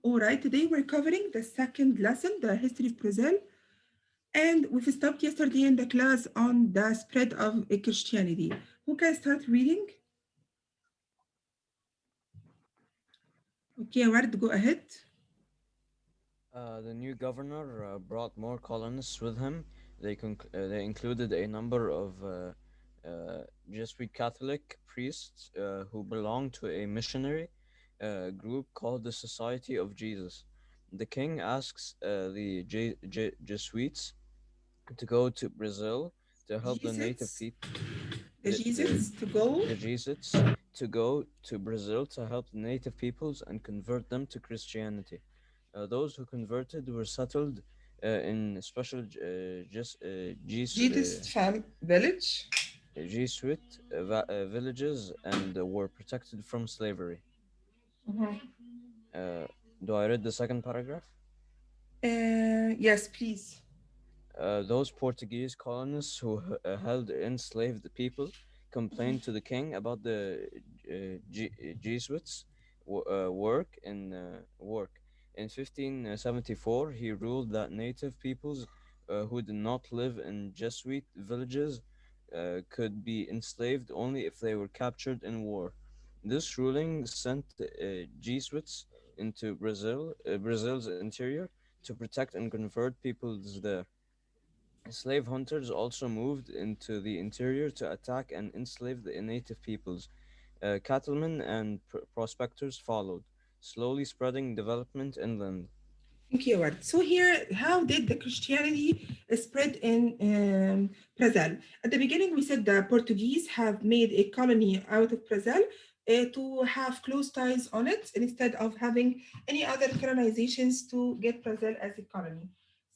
All right, today we're covering the second lesson, the history of Brazil. And we've stopped yesterday in the class on the spread of Christianity. Who can start reading? Okay, Ward, go ahead. The new governor brought more colonists with him. They included a number of Jesuit Catholic priests who belonged to a missionary group called the Society of Jesus. The king asks the Jesuits to go to Brazil to help the native Jesus, people. the Jesus to go. The Jesuits to go to Brazil to help the native peoples and convert them to Christianity. Those who converted were settled in special Jesus village. Jesuit villages and were protected from slavery. Mhm. Uh, do I read the second paragraph? Yes, please. Those Portuguese colonists who held enslaved people complained to the king about the Jesuits' work. In 1574, he ruled that native peoples who did not live in Jesuit villages could be enslaved only if they were captured in war. This ruling sent Jesuits into Brazil's interior to protect and convert peoples there. Slave hunters also moved into the interior to attack and enslave the native peoples. Cattlemen and prospectors followed, slowly spreading development inland. Thank you, Ward. So here, how did the Christianity spread in Brazil? At the beginning, we said the Portuguese have made a colony out of Brazil to have close ties on it instead of having any other colonizations to get Brazil as a colony.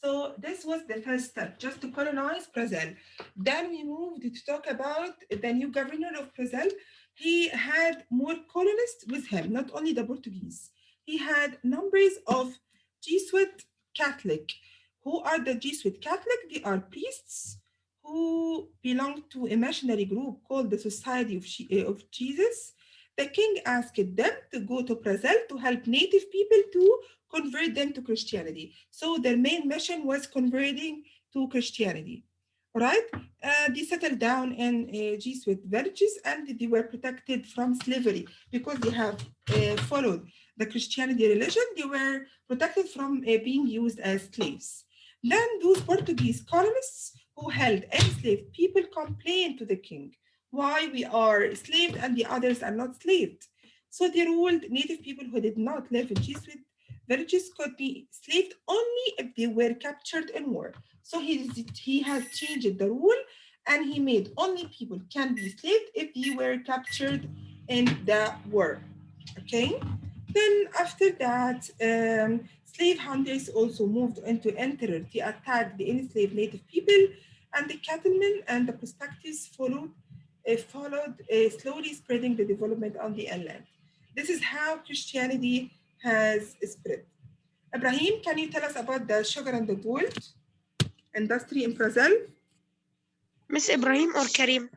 So this was the first step, just to colonize Brazil. Then we moved to talk about the new governor of Brazil. He had more colonists with him, not only the Portuguese. He had numbers of Jesuit Catholic. Who are the Jesuit Catholic? They are priests who belong to a missionary group called the Society of Jesus. The king asked them to go to Brazil to help native people to convert them to Christianity. So their main mission was converting to Christianity. All right, they settled down in Jesuit villages and they were protected from slavery because they have followed the Christianity religion. They were protected from being used as slaves. Then those Portuguese colonists who held enslaved people complained to the king why we are enslaved and the others are not enslaved. So they ruled native people who did not live in Jesuit villages could be enslaved only if they were captured in war. So he has changed the rule and he made only people can be enslaved if they were captured in the war. Okay? Then after that, slave hunters also moved into interior to attack the enslaved native people, and the cattlemen and the prospectors followed slowly spreading the development on the inland. This is how Christianity has spread. Ibrahim, can you tell us about the sugar and the gold industry in Brazil? Miss Ibrahim or Karim?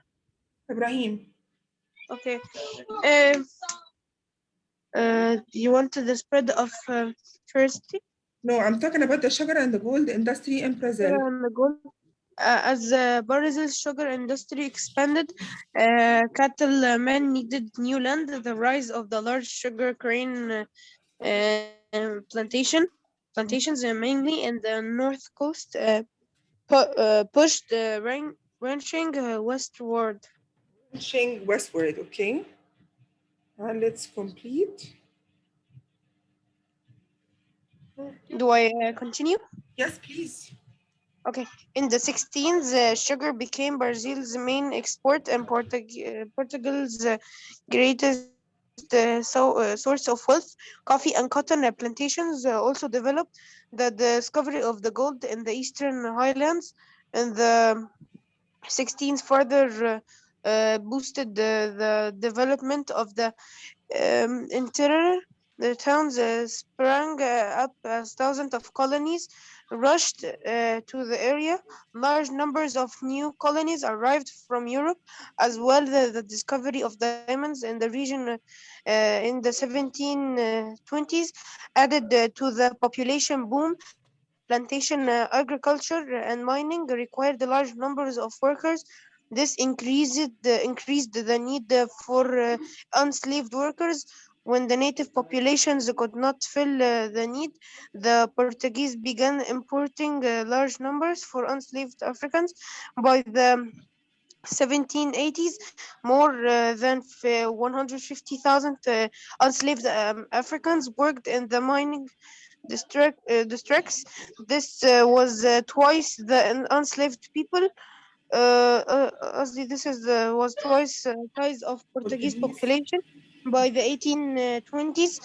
Ibrahim. Okay. Um, you want the spread of first No, I'm talking about the sugar and the gold industry in Brazil. sugar and the gold. As Brazil's sugar industry expanded, cattlemen needed new land. The rise of the large sugar cane plantations, mainly in the north coast, pushed ranching westward. Inching westward, okay? Let's complete. Do I continue? Yes, please. Okay. In the 16th, sugar became Brazil's main export and Portugal's greatest source of wealth. Coffee and cotton plantations also developed. The discovery of the gold in the eastern highlands in the 16th further boosted the development of the interior. The towns sprang up as thousands of colonies rushed to the area. Large numbers of new colonies arrived from Europe, as well as the discovery of diamonds in the region in the 1720s added to the population boom. Plantation agriculture and mining required large numbers of workers. This increased the need for enslaved workers. When the native populations could not fill the need, the Portuguese began importing large numbers for enslaved Africans. By the 1780s, more than 150,000 enslaved Africans worked in the mining districts. This was twice the enslaved people. Was twice size of Portuguese Portuguese. population. By the 1820s,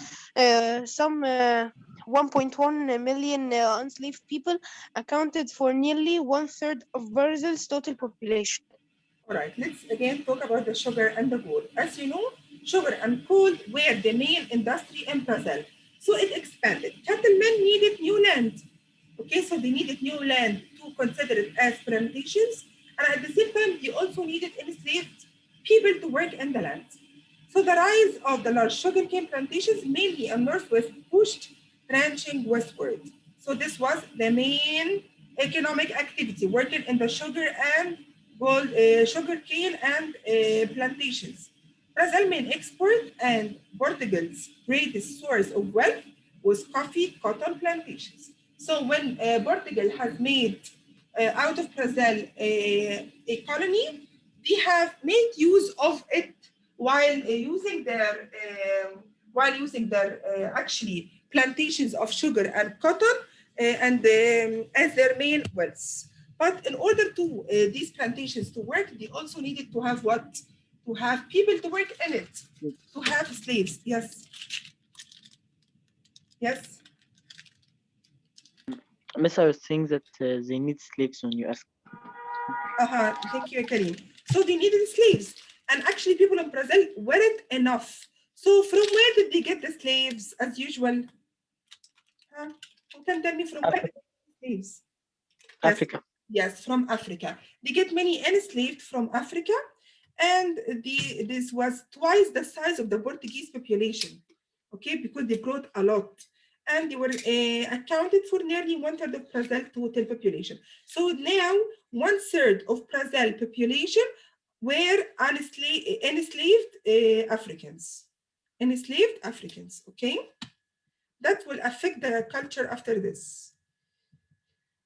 some 1.1 million enslaved people accounted for nearly one third of Brazil's total population. All right, let's again talk about the sugar and the gold. As you know, sugar and gold were the main industry in Brazil. So it expanded. Cattlemen needed new land. Okay, so they needed new land to consider it as plantations. And at the same time, they also needed enslaved people to work in the land. So the rise of the large sugarcane plantations, mainly in Northwest, pushed ranching westward. So this was the main economic activity, working in the sugar and gold, sugarcane and plantations. Brazil's main export and Portugal's greatest source of wealth was coffee cotton plantations. So when Portugal has made out of Brazil a colony, they have made use of it while using their actually plantations of sugar and cotton and as their main wealth. But in order to these plantations to work, they also needed to have what? To have people to work in it, to have slaves. Yes. Yes. Miss, I was saying that they need slaves when you ask. Thank you, Karim. So they needed slaves. And actually, people in Brazil weren't enough. So from where did they get the slaves as usual? Who can tell me from where Africa. slaves? Yes. Africa. Yes, from Africa. They get many enslaved from Africa, and this was twice the size of the Portuguese population, okay, because they brought a lot. And they were accounted for nearly one third of Brazil total population. So now one third of Brazil population were enslaved Africans. Enslaved Africans, okay? That will affect the culture after this.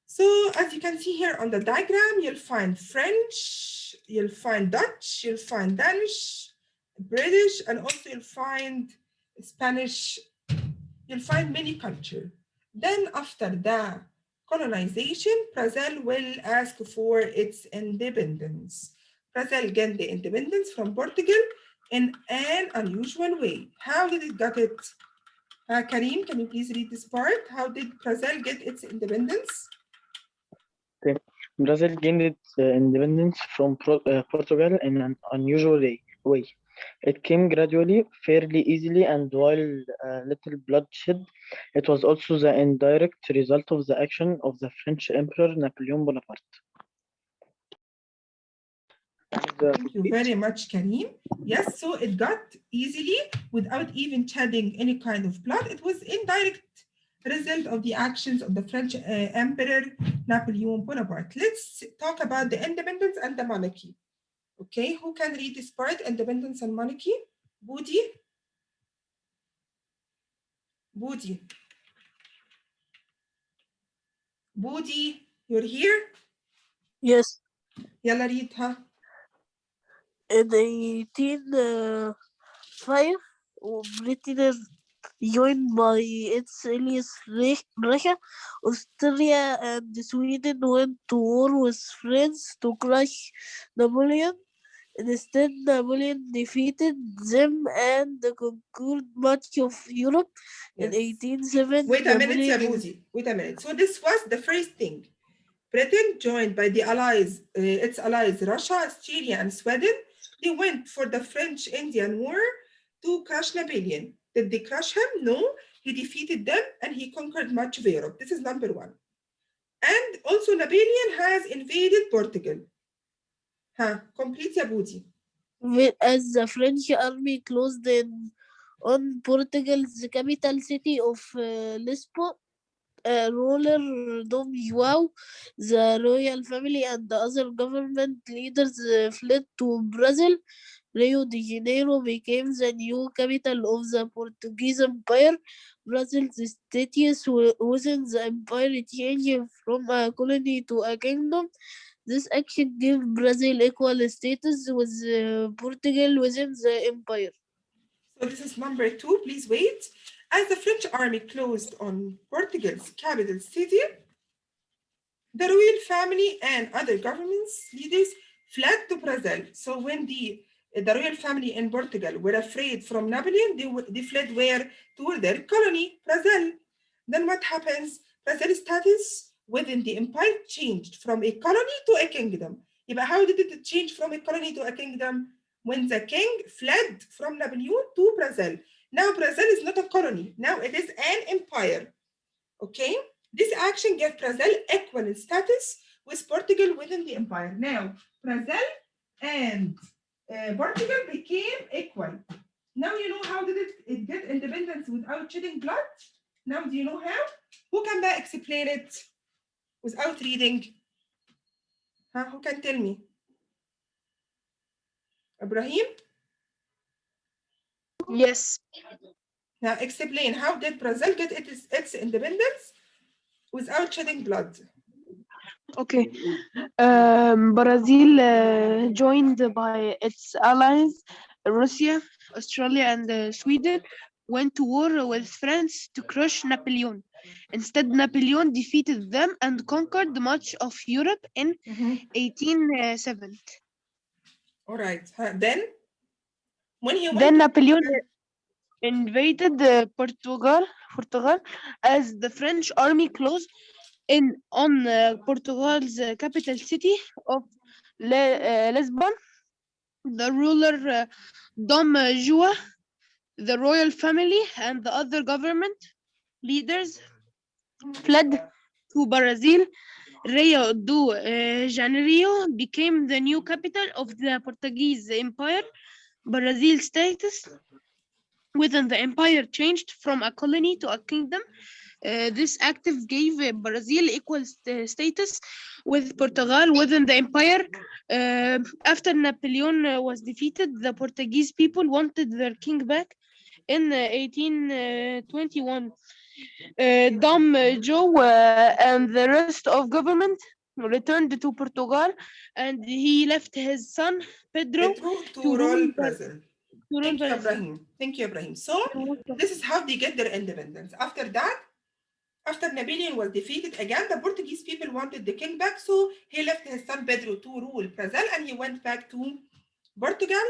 So as you can see here on the diagram, you'll find French, you'll find Dutch, you'll find Danish, British, and also you'll find Spanish. You'll find many culture. Then after the colonization, Brazil will ask for its independence. Brazil gained the independence from Portugal in an unusual way. How did it get it? Karim, can you please read this part? How did Brazil get its independence? Okay. Brazil gained its independence from Portugal in an unusual way. It came gradually, fairly easily, and while little bloodshed, it was also the indirect result of the action of the French Emperor Napoleon Bonaparte. Thank you very much, Karim. Yes, so it got easily without even shedding any kind of blood. It was indirect result of the actions of the French Emperor Napoleon Bonaparte. Let's talk about the independence and the monarchy. Okay, who can read this part, independence and monarchy? Budi? Budi. Budi, you're here? Yes, يلا read, huh? in 1805, Britain joined by its allies Russia, Austria, and Sweden went to war with France to crush Napoleon. Instead, Napoleon defeated them and conquered much of Europe. In Yes. 1807, Wait a minute, Napoleon Budi. Wait a minute. So this was the first thing. Britain joined by the allies, its allies, Russia, Australia, and Sweden. They went for the French-Indian War to crush Napoleon. Did they crush him? No. He defeated them and he conquered much of Europe. This is number one. And also Napoleon has invaded Portugal. Complete يا بودي. As the French army closed in on Portugal's capital city of Lisbon, ruler Dom João, the royal family, and the other government leaders fled to Brazil. Rio de Janeiro became the new capital of the Portuguese Empire. Brazil's status within the empire changed from a colony to a kingdom. This action gave Brazil equal status with Portugal within the empire. So this is number two. Please wait. As the French army closed on Portugal's capital city, the royal family and other governments leaders fled to Brazil. So when the royal family in Portugal were afraid from Napoleon, they fled where? To their colony, Brazil. Then what happens? Brazil's status within the empire changed from a colony to a kingdom. But how did it change from a colony to a kingdom? When the king fled from Napoleon to Brazil. Now Brazil is not a colony. Now it is an empire. Okay? This action gave Brazil equal status with Portugal within the empire. Now, Brazil and Portugal became equal. Now you know how did it get independence without shedding blood? Now do you know how? Who can explain it without reading? Who can tell me? Ibrahim? Yes. Now explain, how did Brazil get its independence without shedding blood? Okay. Brazil, joined by its allies, Russia, Australia, and Sweden, went to war with France to crush Napoleon. Instead, Napoleon defeated them and conquered much of Europe in 1870. All right. Then, when he went Then to Napoleon invaded Portugal as the French army closed in on Portugal's capital city of Lisbon. The ruler Dom João, the royal family, and the other government leaders fled to Brazil. Rio de Janeiro became the new capital of the Portuguese Empire. Brazil's status within the empire changed from a colony to a kingdom. This act gave Brazil equal status with Portugal within the empire. After Napoleon was defeated, the Portuguese people wanted their king back. In 1821, Dom João and the rest of government returned to Portugal, and he left his son Pedro to rule Brazil. Thank you, Brazil. Ibrahim. Thank you, Ibrahim. So this is how they get their independence. After that, after Napoleon was defeated again, the Portuguese people wanted the king back, so he left his son Pedro to rule Brazil, and he went back to Portugal,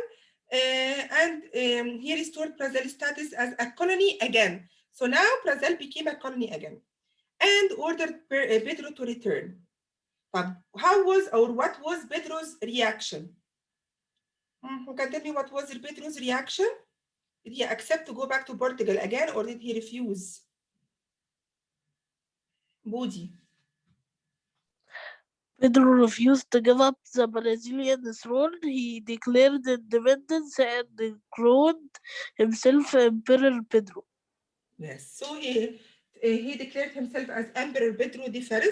and he restored Brazil's status as a colony again. So now Brazil became a colony again, and ordered Pedro to return. How was, or what was Pedro's reaction? Who can tell me what was Pedro's reaction? Did he accept to go back to Portugal again, or did he refuse? Budi. Pedro refused to give up the Brazilian throne. He declared independence and crowned himself Emperor Pedro. Yes, so he declared himself as Emperor Pedro I,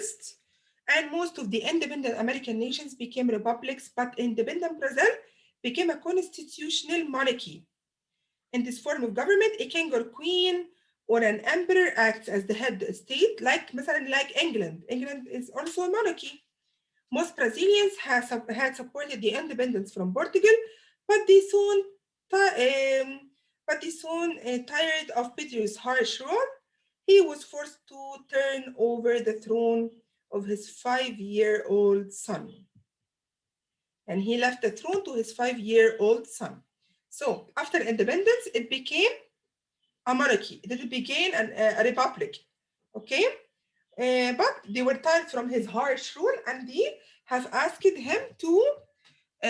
and most of the independent American nations became republics, but independent Brazil became a constitutional monarchy. In this form of government, a king or queen or an emperor acts as the head state, like England. England is also a monarchy. Most Brazilians had supported the independence from Portugal, but they soon tired of Pedro's harsh rule. He was forced to turn over the throne of his 5-year-old son. And he left the throne to his 5-year-old son. So after independence, it became a monarchy. It became a republic. Okay? But they were tired from his harsh rule, and they have asked him to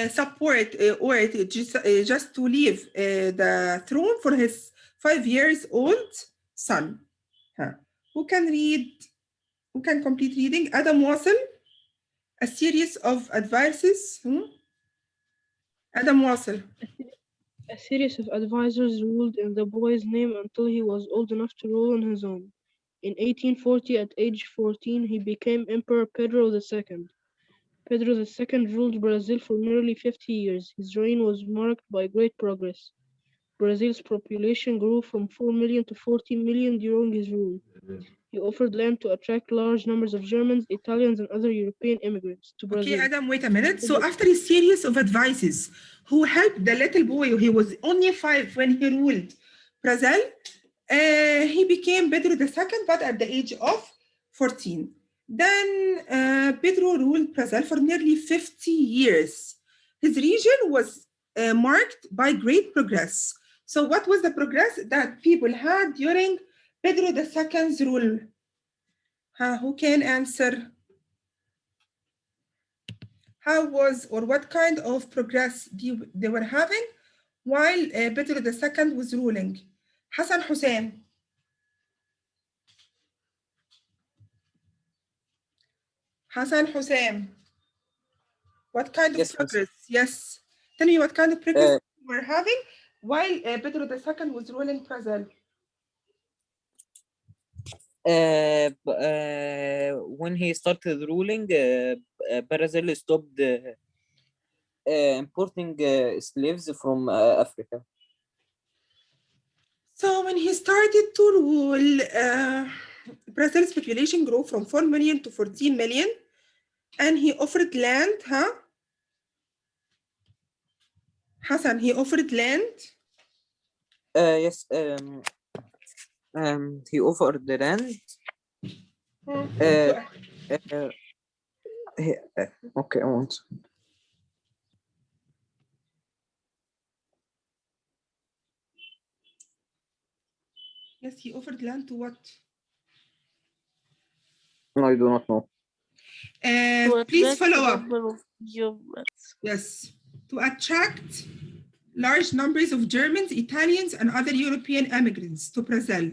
support or just to leave the throne for his 5 years old son. Huh. Who can read? Who can complete reading? Adam Wassel, a series of advices. Adam Wassel. A series of advisors ruled in the boy's name until he was old enough to rule on his own. In 1840, at age 14, he became Emperor Pedro II. Pedro II ruled Brazil for nearly 50 years. His reign was marked by great progress. Brazil's population grew from 4 million to 14 million during his rule. He offered land to attract large numbers of Germans, Italians, and other European immigrants to Okay, Brazil. Adam, wait a minute. So after a series of advices, who helped the little boy, he was only 5 when he ruled Brazil, he became Pedro II, but at the age of 14. Then Pedro ruled Brazil for nearly 50 years. His region was marked by great progress. So what was the progress that people had during Pedro II's rule? Who can answer? How was or what kind of progress they were having while Pedro II was ruling? Hassan Hussein. Hassan Hussein. What kind of Yes, miss. progress? Yes. Tell me what kind of progress Uh, you were having while Pedro II was ruling Brazil. When he started ruling, Brazil stopped importing slaves from Africa. So when he started to rule, Brazil's population grew from 4 million to 14 million, and he offered land, Hassan, he offered land. Yes, he offered the land. Uh, uh, okay, I want. Yes, he offered land to what? No, I do not know. To Please attract follow a up. number of Germans. Yes, to attract large numbers of Germans, Italians, and other European immigrants to Brazil.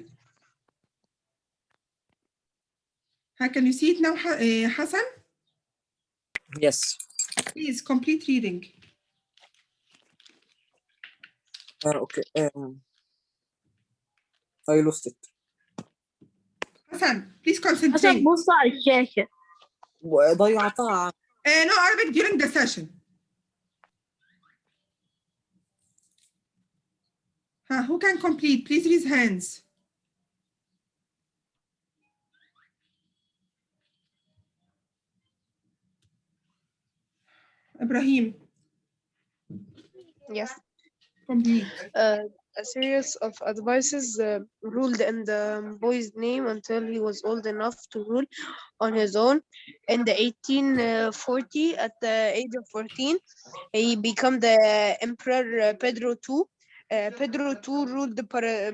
Can you see it now, Hassan? Yes. Please complete reading. Okay. I lost it. Hassan, please حسن concentrate. بص على الشاشة. ضيعتها. No Arabic during the session. Who can complete? Please raise hands. Ibrahim. Yes. Complete. A series of advices ruled in the boy's name until he was old enough to rule on his own. In the 1840, at the age of 14, he became the Emperor Pedro II. Pedro II ruled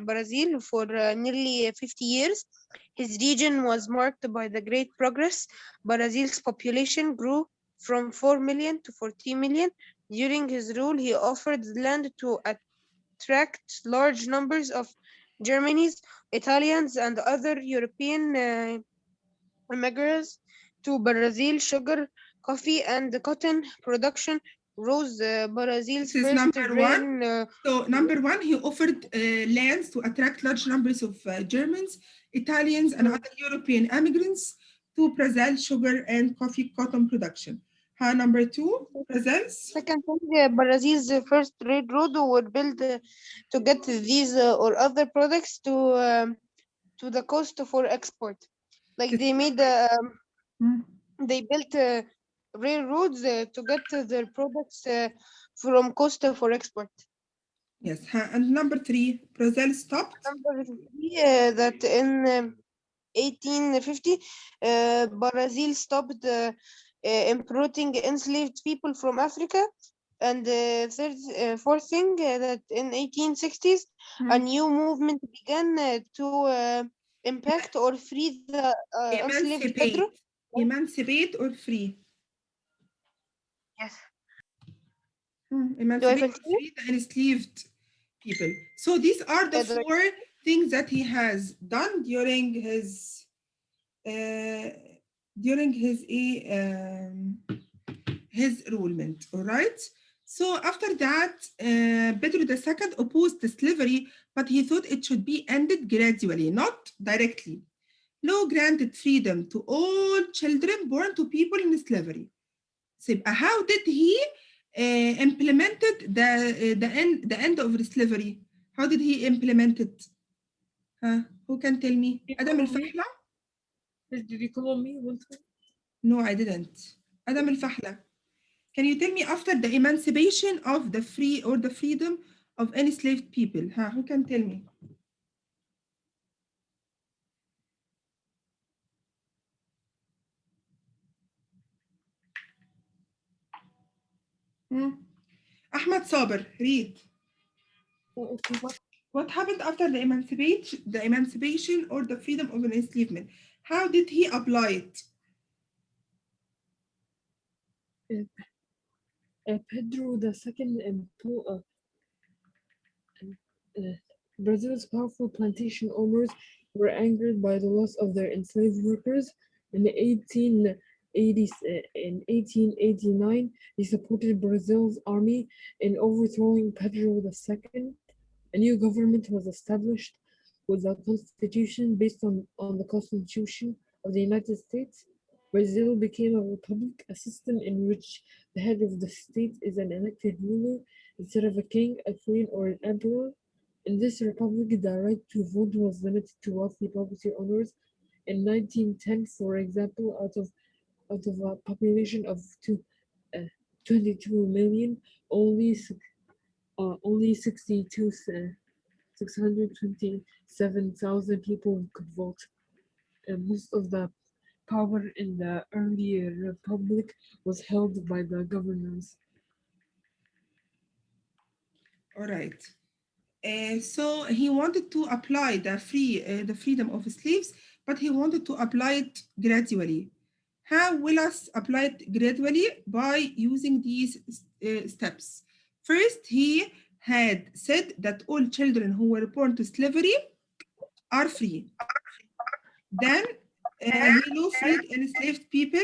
Brazil for nearly 50 years. His region was marked by the great progress. Brazil's population grew from 4 million to 14 million. During his rule, he offered land to attract large numbers of Germans, Italians, and other European immigrants to Brazil. Sugar, coffee, and cotton production rose. Brazil's This is first number one. grain. So number one, he offered lands to attract large numbers of Germans, Italians, and other European immigrants to Brazil sugar and coffee cotton production. Number two, Brazil's. Second thing, Brazil's first railroad were built to get these or other products to the coast for export. Like they made they built railroads to get their products from coast for export. Yes, and number three, Brazil stopped. Number three, that in 1850, Brazil stopped importing enslaved people from Africa. And fourth thing, that in 1860s, a new movement began to impact or free the enslaved Pedro. Emancipate or free. Yes. Emancipate or continue? free the enslaved people. So these are the Yeah, four things that he has done uh, during his rulement. All right. So after that, Pedro II opposed the slavery, but he thought it should be ended gradually, not directly. Law granted freedom to all children born to people in slavery. So how did he implemented the end of the slavery? How did he implement it? Who can tell me? Did you Adam call al on me? Fahla? Did you call on me one time? No, I didn't. Adam al Fahla. Can you tell me after the emancipation of the free or the freedom of enslaved people? Who can tell me? Hmm? Ahmad Saber, read. Oh, okay. What happened after the emancipation or the freedom of an enslavement? How did he apply it? Pedro II uh, Brazil's powerful plantation owners were angered by the loss of their enslaved workers. In 1889, they supported Brazil's army in overthrowing Pedro II. A new government was established with a constitution based on the Constitution of the United States. Brazil became a republic, a system in which the head of the state is an elected ruler instead of a king, a queen, or an emperor. In this republic, the right to vote was limited to wealthy property owners. In 1910, for example, out of a population of uh, 22 million, only 627,000 people could vote. And most of the power in the early republic was held by the governors. All right. So he wanted to apply the freedom of slaves, but he wanted to apply it gradually. How will us apply it gradually? By using these steps. First, he had said that all children who were born to slavery are free. Then he law freed enslaved people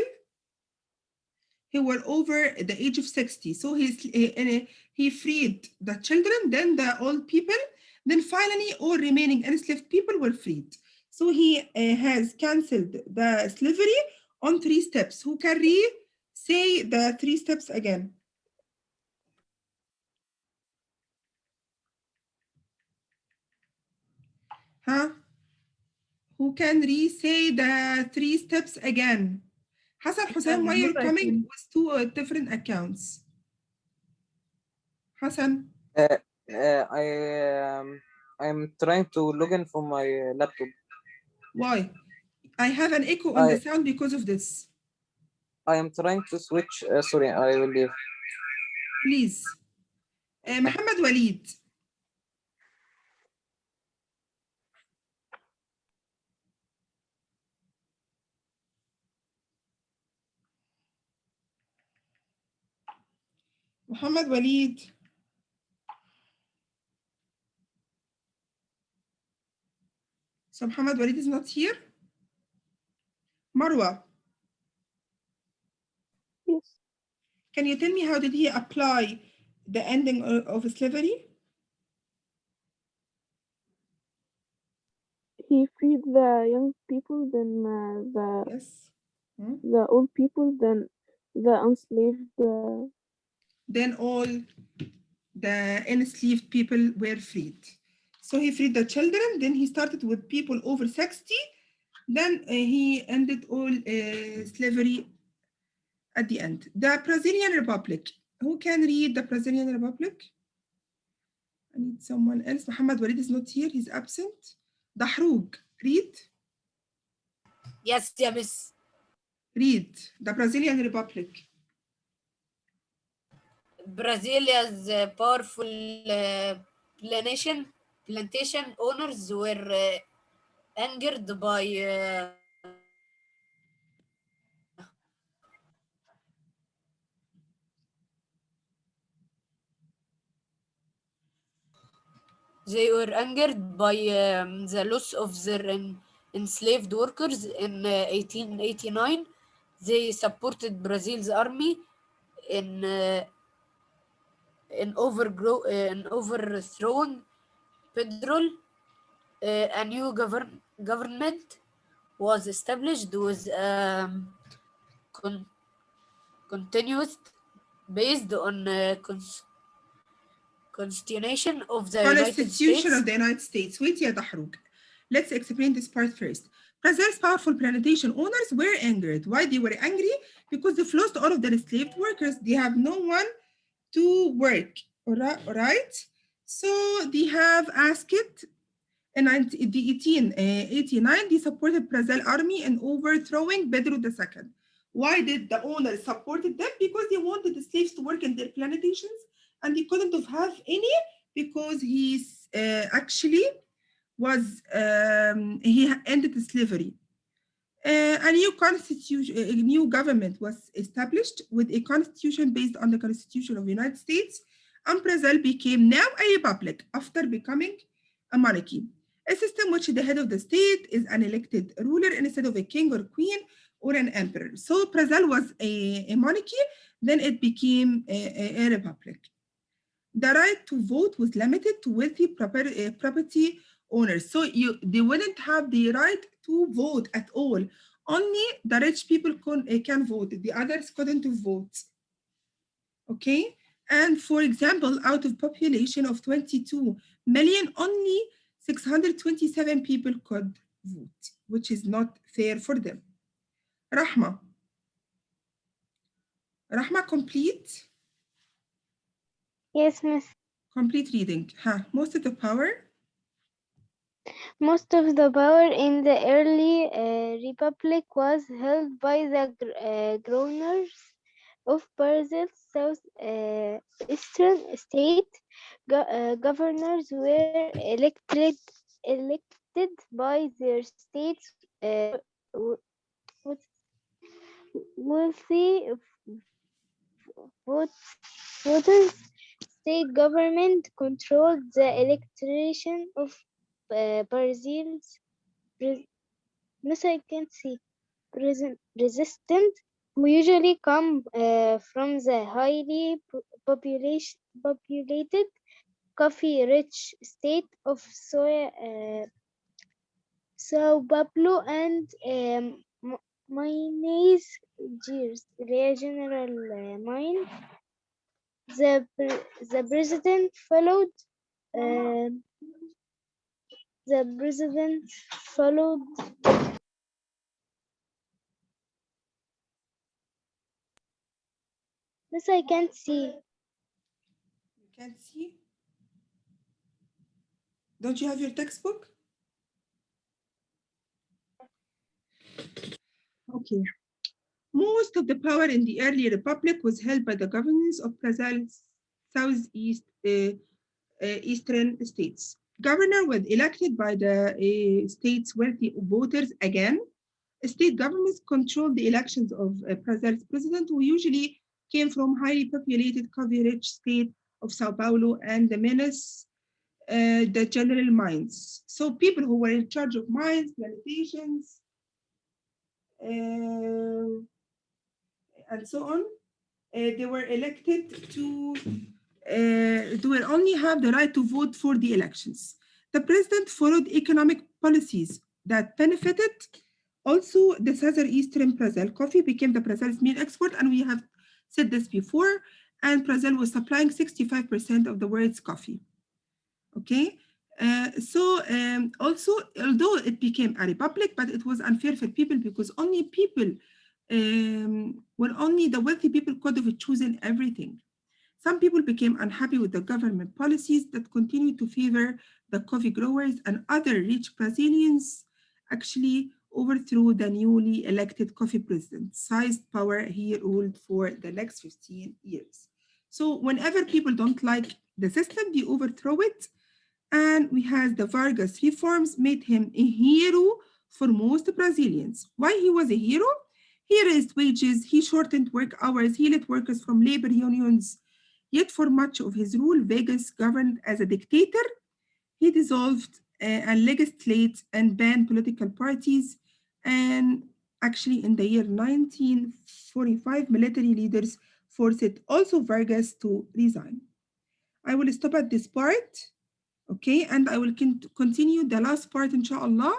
who were over the age of 60. So he freed the children, then the old people, then finally all remaining enslaved people were freed. So he has canceled the slavery on 3 steps. Who can say the 3 steps again? Huh? Who can say the 3 steps again? Hassan Hussein, why What you're I coming can. with two different accounts? Hassan, Uh, uh, I I'm trying to log in from my laptop. why? I have an echo on the I sound because of this. I am trying to switch. Sorry, I will leave. Please. Muhammad Walid. Muhammad Walid. So Muhammad Walid is not here. Marwa, Yes. can you tell me how did he apply the ending of slavery? He freed the young people, then Yes. Hmm? the old people, then the enslaved. Then all the enslaved people were freed. So he freed the children, then he started with people over 60, then he ended all slavery at the end. The Brazilian Republic. Who can read the Brazilian Republic? I need someone else. Muhammad Walid is not here, he's absent. Dahroug, read. Yes, yeah, Miss. Read the Brazilian Republic. Brazilia's powerful plantation owners were angered by They were angered by the loss of their enslaved workers in 1889. They supported Brazil's army in in overthrowing Pedro. A new government was established with con- continuous based on constitution of the United Constitution of States. the United States. Wait يا دحروج. Let's explain this part first. Brazil's powerful plantation owners were angered. Why they were angry? Because they've lost all of their enslaved workers. They have no one to work. All right? So they have asked in 1889, they supported Brazil army in overthrowing Pedro II. Why did the owners supported them? Because they wanted the slaves to work in their plantations, and they couldn't have any because he's actually was he ended slavery. A new constitution, a new government was established with a constitution based on the Constitution of the United States, and Brazil became now a republic after becoming a monarchy, a system which the head of the state is an elected ruler instead of a king or queen or an emperor. So Brazil was a monarchy, then it became a republic. The right to vote was limited to wealthy property owners. So they wouldn't have the right to vote at all. Only the rich people can vote. The others couldn't vote. Okay? And for example, out of population of 22 million, only 627 people could vote, which is not fair for them. Rahma. Rahma, complete. Yes, Miss. Complete reading. Most of the power. Most of the power in the early republic was held by the governors of Brazil's south eastern state. Governors were elected by their state's wealthy voters. State government controlled the election of Brazil's I can see resistant who usually come from the highly populated coffee-rich state of Sao Paulo and Minas Gerais, General Mine. The president followed. um the president followed. Miss, I can't see. You can't see? Don't you have your textbook? Okay. Most of the power in the early republic was held by the governors of Brazil's southeast eastern states. Governor was elected by the state's wealthy voters again. State governments controlled the elections of Brazil's president, who usually came from highly populated, coffee-rich state of Sao Paulo and the Minas, the general mines. So people who were in charge of mines, plantations, and so on, they were elected to, they will only have the right to vote for the elections. The president followed economic policies that benefited also the southeastern Brazil. Coffee became the Brazil's main export, and we have said this before, and Brazil was supplying 65% of the world's coffee. Okay, also, although it became a republic, but it was unfair for people because only people, when only the wealthy people could have chosen everything. Some people became unhappy with the government policies that continued to favor the coffee growers, and other rich Brazilians actually overthrew the newly elected coffee president. Seized power, he ruled for the next 15 years. So whenever people don't like the system, they overthrow it. And we had the Vargas reforms made him a hero for most Brazilians. Why he was a hero? He raised wages, he shortened work hours, he let workers from labor unions. Yet for much of his rule, Vegas governed as a dictator. He dissolved and legislate and banned political parties. And actually, in the year 1945, military leaders forced also Vargas to resign. I will stop at this part, okay? And I will continue the last part, inshallah,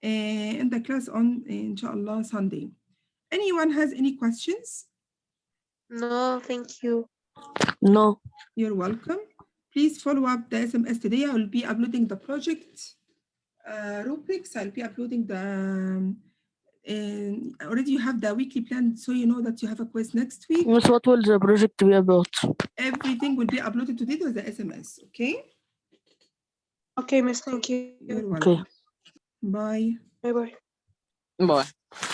in the class on, inshallah, Sunday. Anyone has any questions? No, thank you. No. You're welcome. Please follow up the SMS today. I will be uploading the project rubrics. I'll be uploading the, already you have the weekly plan, so you know that you have a quiz next week. Miss, what will the project be about? Everything will be uploaded today to the SMS, okay? Okay, Miss, thank you. You're Okay. welcome. Bye. Bye bye. Bye.